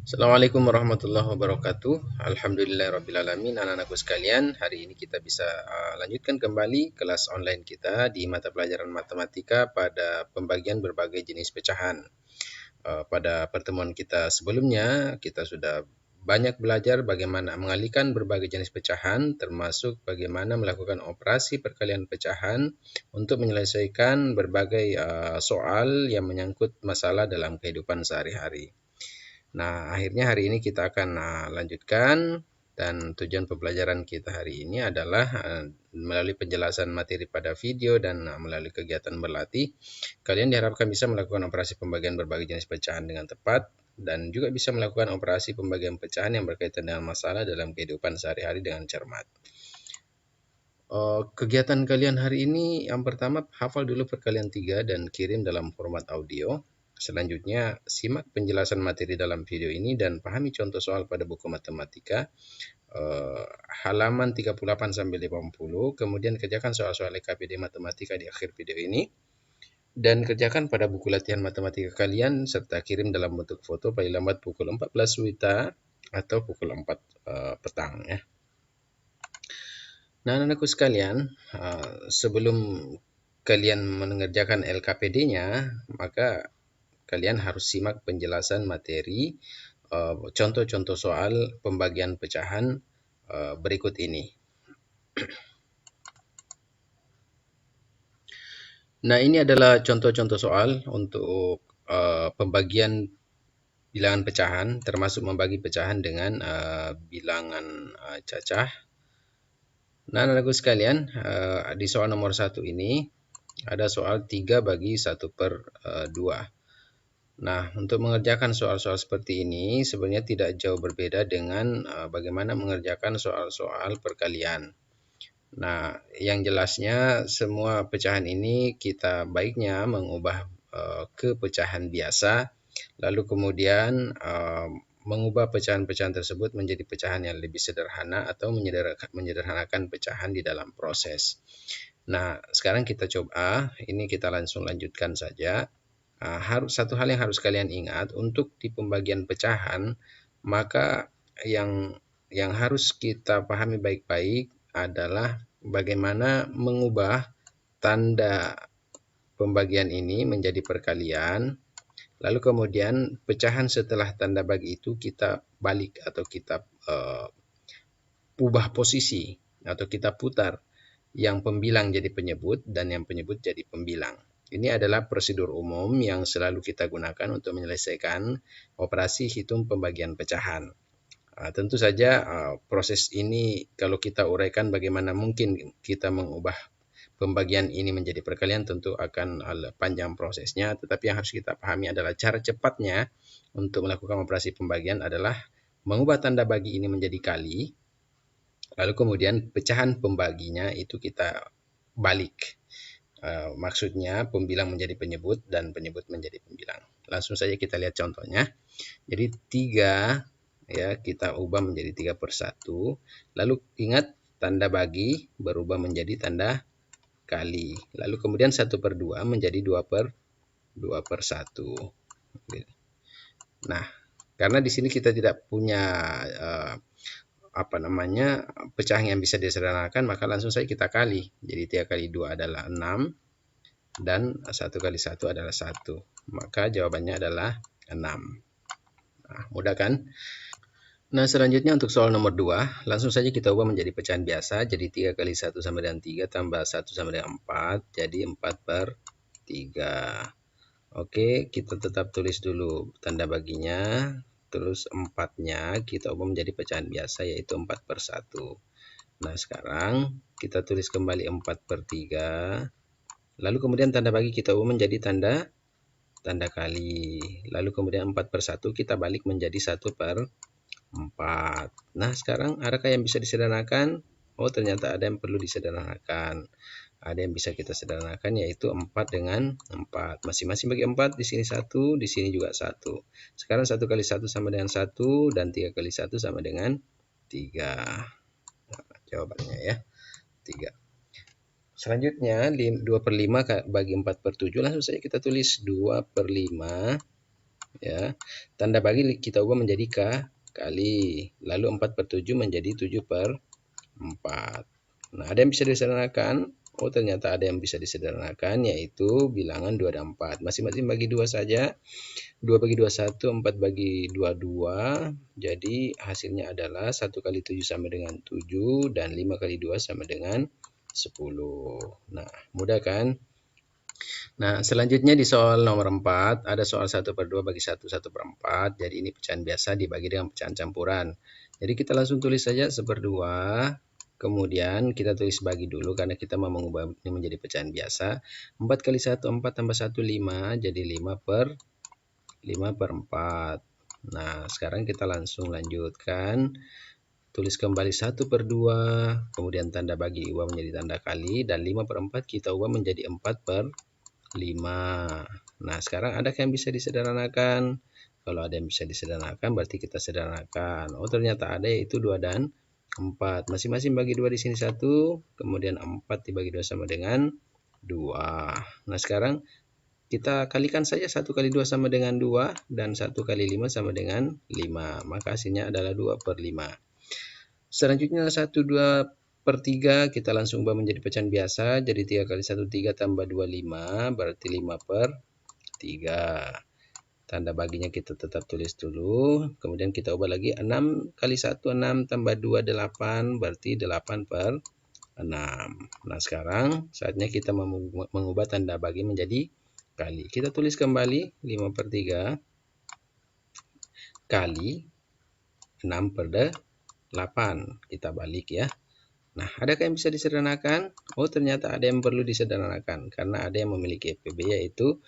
Assalamualaikum warahmatullahi wabarakatuh. Alhamdulillahirrabbilalamin. Anak-anakku sekalian, hari ini kita bisa lanjutkan kembali kelas online kita di mata pelajaran matematika pada pembagian berbagai jenis pecahan. Pada pertemuan kita sebelumnya, kita sudah banyak belajar bagaimana mengalihkan berbagai jenis pecahan, termasuk bagaimana melakukan operasi perkalian pecahan untuk menyelesaikan berbagai soal yang menyangkut masalah dalam kehidupan sehari-hari. Nah, akhirnya hari ini kita akan lanjutkan, dan tujuan pembelajaran kita hari ini adalah melalui penjelasan materi pada video dan melalui kegiatan berlatih, kalian diharapkan bisa melakukan operasi pembagian berbagai jenis pecahan dengan tepat dan juga bisa melakukan operasi pembagian pecahan yang berkaitan dengan masalah dalam kehidupan sehari-hari dengan cermat. Kegiatan kalian hari ini yang pertama, hafal dulu perkalian 3 dan kirim dalam format audio. Selanjutnya, simak penjelasan materi dalam video ini dan pahami contoh soal pada buku matematika halaman 38 sampai 50. Kemudian kerjakan soal-soal LKPD matematika di akhir video ini dan kerjakan pada buku latihan matematika kalian serta kirim dalam bentuk foto paling lambat pukul 14 WITA atau pukul 4 petang ya. Nah, anak-anakku sekalian, sebelum kalian mengerjakan LKPD-nya, maka kalian harus simak penjelasan materi contoh-contoh soal pembagian pecahan berikut ini. Nah, ini adalah contoh-contoh soal untuk pembagian bilangan pecahan, termasuk membagi pecahan dengan bilangan cacah. Nah, anak-anakku sekalian, di soal nomor 1 ini ada soal 3 bagi 1/2. Nah, untuk mengerjakan soal-soal seperti ini sebenarnya tidak jauh berbeda dengan bagaimana mengerjakan soal-soal perkalian. Nah, yang jelasnya semua pecahan ini kita baiknya mengubah ke pecahan biasa, lalu kemudian mengubah pecahan-pecahan tersebut menjadi pecahan yang lebih sederhana atau menyederhanakan pecahan di dalam proses. Nah, sekarang kita coba, ini kita langsung lanjutkan saja. Satu hal yang harus kalian ingat, untuk di pembagian pecahan, maka yang harus kita pahami baik-baik adalah bagaimana mengubah tanda pembagian ini menjadi perkalian, lalu kemudian pecahan setelah tanda bagi itu kita balik atau kita ubah posisi atau kita putar, yang pembilang jadi penyebut dan yang penyebut jadi pembilang. Ini adalah prosedur umum yang selalu kita gunakan untuk menyelesaikan operasi hitung pembagian pecahan. Tentu saja proses ini kalau kita uraikan bagaimana mungkin kita mengubah pembagian ini menjadi perkalian, tentu akan panjang prosesnya, tetapi yang harus kita pahami adalah cara cepatnya untuk melakukan operasi pembagian adalah mengubah tanda bagi ini menjadi kali, lalu kemudian pecahan pembaginya itu kita balik. Maksudnya pembilang menjadi penyebut dan penyebut menjadi pembilang. Langsung saja kita lihat contohnya. Jadi 3 ya kita ubah menjadi 3/1. Lalu ingat tanda bagi berubah menjadi tanda kali. Lalu kemudian 1/2 menjadi 2/1. Nah, karena di sini kita tidak punya pecahan yang bisa disederhanakan, maka langsung saja kita kali. Jadi 3 kali 2 adalah 6 dan 1 kali 1 adalah 1. Maka jawabannya adalah 6. Nah, mudah kan? Nah, selanjutnya untuk soal nomor 2, langsung saja kita ubah menjadi pecahan biasa. Jadi 3 kali 1 sama dengan 3 tambah 1 sama dengan 4, jadi 4/3. Oke, kita tetap tulis dulu tanda baginya. Terus 4-nya kita ubah menjadi pecahan biasa, yaitu 4/1. Nah, sekarang kita tulis kembali 4/3. Lalu kemudian tanda bagi kita ubah menjadi tanda kali. Lalu kemudian 4/1 kita balik menjadi 1/4. Nah, sekarang adakah yang bisa disederhanakan? Oh, ternyata ada yang perlu disederhanakan. Ada yang bisa kita sederhanakan, yaitu 4 dengan 4. Masing-masing bagi 4, di sini 1, di sini juga 1. Sekarang 1 kali 1 sama dengan 1, dan 3 kali 1 sama dengan 3. Nah, jawabannya ya, 3. Selanjutnya 2/5 bagi 4/7, langsung saja kita tulis 2/5 ya. Tanda bagi kita ubah menjadi kali. Lalu 4/7 menjadi 7/4. Nah, ada yang bisa disederhanakan? Oh, ternyata ada yang bisa disederhanakan, yaitu bilangan 2 dan 4. Masing-masing bagi 2 saja. 2 bagi 2 1, 4 bagi 2 2. Jadi hasilnya adalah 1 kali 7 sama dengan 7 dan 5 kali 2 sama dengan 10. Nah, mudah kan? Nah, selanjutnya di soal nomor 4, ada soal 1/2 bagi 1, 1/4. Jadi ini pecahan biasa dibagi dengan pecahan campuran. Jadi kita langsung tulis saja 1/2. Kemudian kita tulis bagi dulu karena kita mau mengubah ini menjadi pecahan biasa. 4 kali 1, 4 tambah 1, 5. Jadi 5/4. Nah, sekarang kita langsung lanjutkan. Tulis kembali 1/2. Kemudian tanda bagi ubah menjadi tanda kali. Dan 5/4 kita ubah menjadi 4/5. Nah, sekarang adakah yang bisa disederhanakan? Kalau ada yang bisa disederhanakan berarti kita sederhanakan. Oh, ternyata ada, yaitu 2 dan 4. Masing-masing bagi 2 di sini 1, kemudian 4 dibagi 2 sama dengan 2. Nah, sekarang kita kalikan saja 1 kali 2 sama dengan 2 dan 1 kali 5 sama dengan 5. Maka hasilnya adalah 2/5. Selanjutnya 1/2/3 kita langsung ubah menjadi pecahan biasa. Jadi 3 kali 1 3 tambah 2 5 berarti 5/3. Tanda baginya kita tetap tulis dulu. Kemudian kita ubah lagi 6 kali 1 6 tambah 2 8 berarti 8/6. Nah, sekarang saatnya kita mengubah tanda bagi menjadi kali. Kita tulis kembali 5/3 kali 6/8. Kita balik ya. Nah, adakah yang bisa disederhanakan? Oh, ternyata ada yang perlu disederhanakan karena ada yang memiliki FPB, yaitu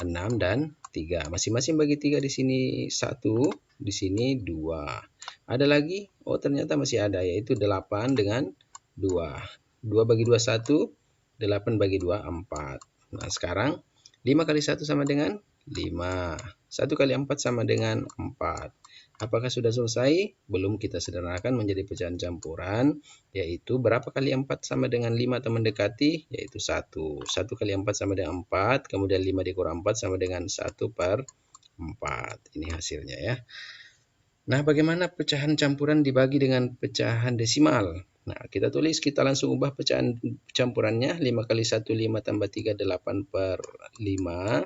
6 dan 3. Masing-masing bagi 3 di sini 1, di sini 2. Ada lagi? Oh, ternyata masih ada, yaitu 8 dengan 2. 2 bagi 2 1, 8 bagi 2 4. Nah, sekarang 5 kali 1 sama dengan 5. 1 kali 4 sama dengan 4. Apakah sudah selesai? Belum, kita sederhanakan menjadi pecahan campuran, yaitu berapa kali 4 sama dengan 5 atau mendekati, yaitu 1. 1 kali 4 sama dengan 4, kemudian 5 dikurang 4 sama dengan 1/4. Ini hasilnya ya. Nah, bagaimana pecahan campuran dibagi dengan pecahan desimal? Nah, kita tulis, kita langsung ubah pecahan campurannya. 5 kali 1, 5 tambah 3, 8/5.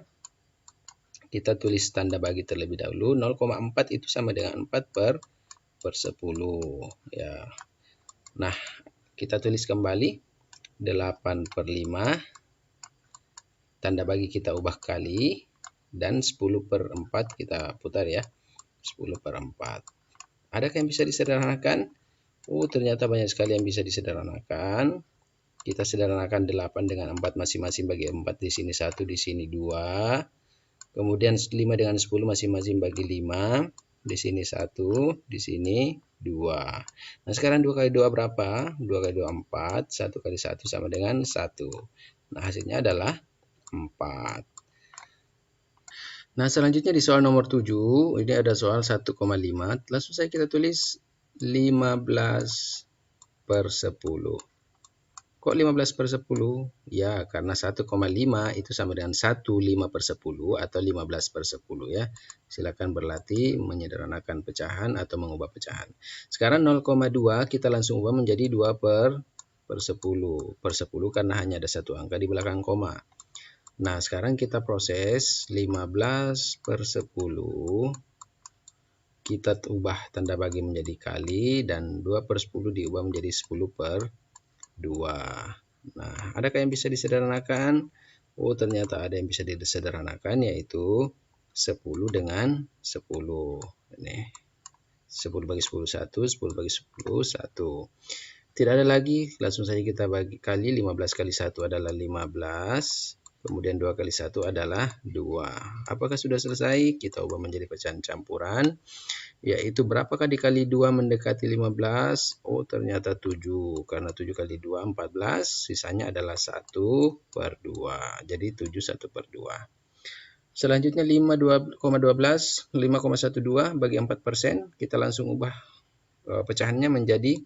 Kita tulis tanda bagi terlebih dahulu. 0,4 itu sama dengan 4/10 ya. Nah, kita tulis kembali 8/5. Tanda bagi kita ubah kali dan 10/4 kita putar ya. 10/4. Adakah yang bisa disederhanakan? Oh, ternyata banyak sekali yang bisa disederhanakan. Kita sederhanakan 8 dengan 4 masing-masing bagi 4, di sini 1, di sini 2. Kemudian 5 dengan 10 masing-masing bagi 5. Di sini 1, di sini 2. Nah, sekarang 2 kali 2 berapa? 2 kali 2 4. 1 kali 1 sama dengan 1. Nah, hasilnya adalah 4. Nah, selanjutnya di soal nomor 7, ini ada soal 1,5. Langsung saja kita tulis 15/10. Kok 15/10? Ya, karena 1,5 itu sama dengan 1/5/10 atau 15/10 ya. Silakan berlatih menyederhanakan pecahan atau mengubah pecahan. Sekarang 0,2 kita langsung ubah menjadi 2/10. Per 10 karena hanya ada satu angka di belakang koma. Nah, sekarang kita proses 15/10. Kita ubah tanda bagi menjadi kali dan 2/10 diubah menjadi 10/2. Nah, adakah yang bisa disederhanakan? Oh, ternyata ada yang bisa disederhanakan, yaitu 10 dengan 10. Ini 10 bagi 10 1, 10 bagi 10 1. Tidak ada lagi, langsung saja kita bagi kali. 15 kali 1 adalah 15. Kemudian 2 kali 1 adalah 2. Apakah sudah selesai? Kita ubah menjadi pecahan campuran, yaitu berapakah dikali 2 mendekati 15? Oh, ternyata 7. Karena 7 kali 2, 14. Sisanya adalah 1/2. Jadi 7 1/2. Selanjutnya 5,12 bagi 4%. Kita langsung ubah pecahannya menjadi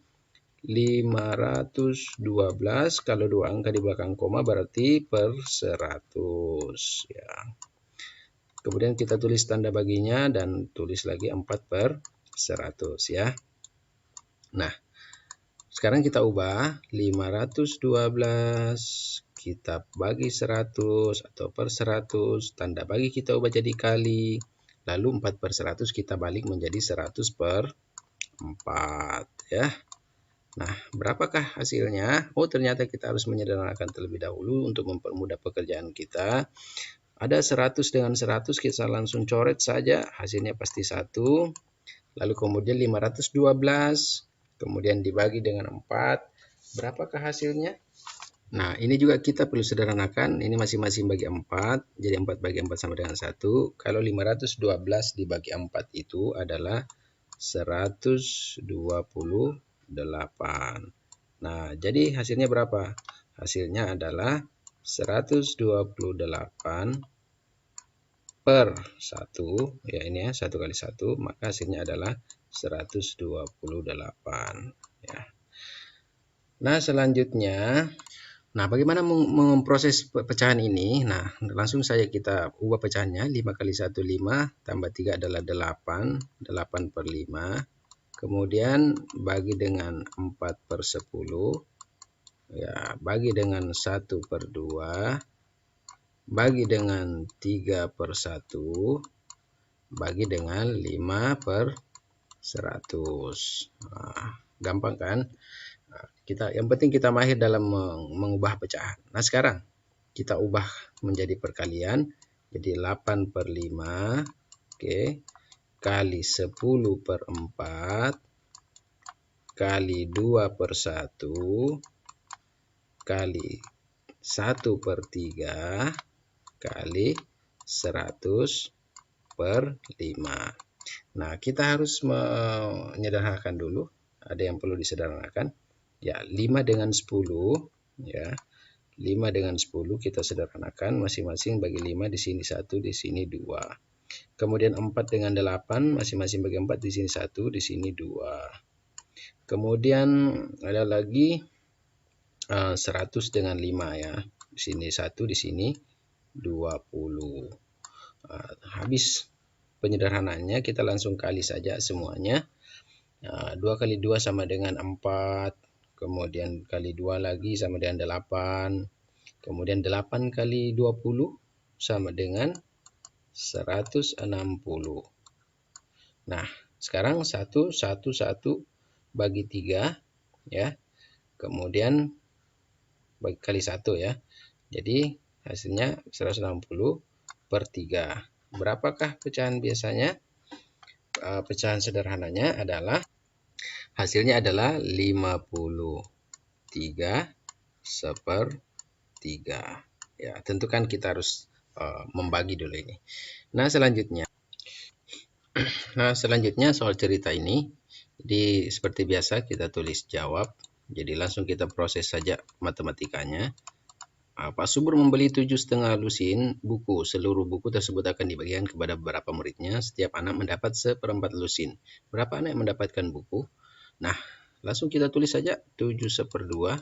512. Kalau dua angka di belakang koma berarti per 100 ya. Kemudian kita tulis tanda baginya dan tulis lagi 4/100 ya. Nah, sekarang kita ubah 512 kita bagi 100 atau per 100, tanda bagi kita ubah jadi kali, lalu 4/100 kita balik menjadi 100/4 ya. Nah, berapakah hasilnya? Oh, ternyata kita harus menyederhanakan terlebih dahulu untuk mempermudah pekerjaan kita. Ada 100 dengan 100, kita langsung coret saja, hasilnya pasti 1. Lalu kemudian 512, kemudian dibagi dengan 4. Berapakah hasilnya? Nah, ini juga kita perlu sederhanakan. Ini masing-masing bagi 4. Jadi 4 bagi 4 sama dengan 1. Kalau 512 dibagi 4 itu adalah 128. Nah, jadi hasilnya berapa? Hasilnya adalah 128 per 1, ya ini ya, 1 kali 1, maka hasilnya adalah 128 ya. Nah, selanjutnya, bagaimana memproses pecahan ini? Nah, langsung saja kita ubah pecahannya. 5 kali 1 5, tambah 3 adalah 8, 8/5. Kemudian bagi dengan 4/10, ya, bagi dengan 1/2, bagi dengan 3/1, bagi dengan 5/100. Nah, gampang kan? Nah, yang penting kita mahir dalam mengubah pecahan. Nah, sekarang kita ubah menjadi perkalian. Jadi 8/5, oke, kali 10/4, kali 2/1, kali 1/3, kali 100/5. Nah, kita harus menyederhanakan dulu. Ada yang perlu disederhanakan. Ya, 5 dengan 10, ya. 5 dengan 10 kita sederhanakan, masing-masing bagi 5, di sini 1, di sini 2. Kemudian 4 dengan 8, masing-masing bagi 4, di sini 1, di sini 2. Kemudian ada lagi 100 dengan 5 ya. Di sini 1, di sini 20. Habis penyederhanaannya, kita langsung kali saja semuanya. 2 kali 2 sama dengan 4. Kemudian kali 2 lagi sama dengan 8. Kemudian 8 kali 20 sama dengan 160. Nah, sekarang 1 bagi 3 ya. Kemudian bagi kali 1 ya. Jadi hasilnya 160/3. Berapakah pecahan biasanya? Pecahan sederhananya adalah hasilnya adalah 53/3. Ya, tentu kan kita harus membagi dulu ini. Nah, selanjutnya soal cerita ini. Jadi seperti biasa kita tulis jawab. Jadi langsung kita proses saja matematikanya. Pak Subur membeli 7,5 lusin buku. Seluruh buku tersebut akan dibagikan kepada beberapa muridnya. Setiap anak mendapat 1/4 lusin. Berapa anak yang mendapatkan buku? Nah, langsung kita tulis saja 7/2.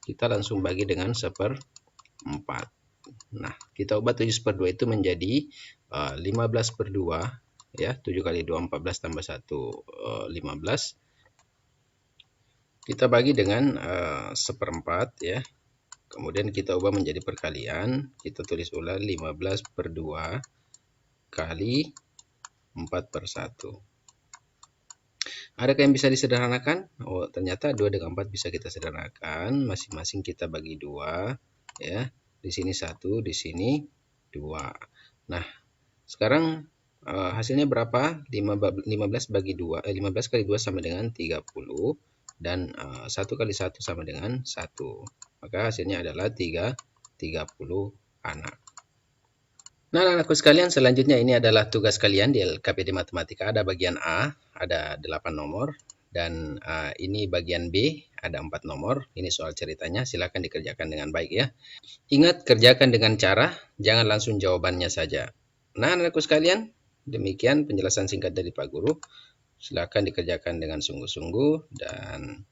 Kita langsung bagi dengan 1/4. Nah, kita ubah 7/2 itu menjadi 15/2. Ya, 7 kali 2, 14 tambah 1, 15. Kita bagi dengan 1/4 ya. Kemudian kita ubah menjadi perkalian. Kita tulis ulang 15/2 kali 4/1. Adakah yang bisa disederhanakan? Oh, ternyata 2 dengan 4 bisa kita sederhanakan. Masing-masing kita bagi 2 ya. Di sini 1, di sini 2. Nah, sekarang hasilnya berapa? 15 kali 2 sama dengan 30. Dan 1 kali 1 sama dengan 1. Maka hasilnya adalah 30 anak. Nah, anak-anakku sekalian, selanjutnya ini adalah tugas kalian di LKPD Matematika. Ada bagian A, ada 8 nomor. Dan ini bagian B, ada 4 nomor. Ini soal ceritanya, silakan dikerjakan dengan baik ya. Ingat, kerjakan dengan cara, jangan langsung jawabannya saja. Nah, anak-anakku sekalian, demikian penjelasan singkat dari Pak Guru. Silakan dikerjakan dengan sungguh-sungguh dan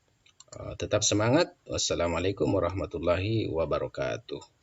tetap semangat. Wassalamualaikum warahmatullahi wabarakatuh.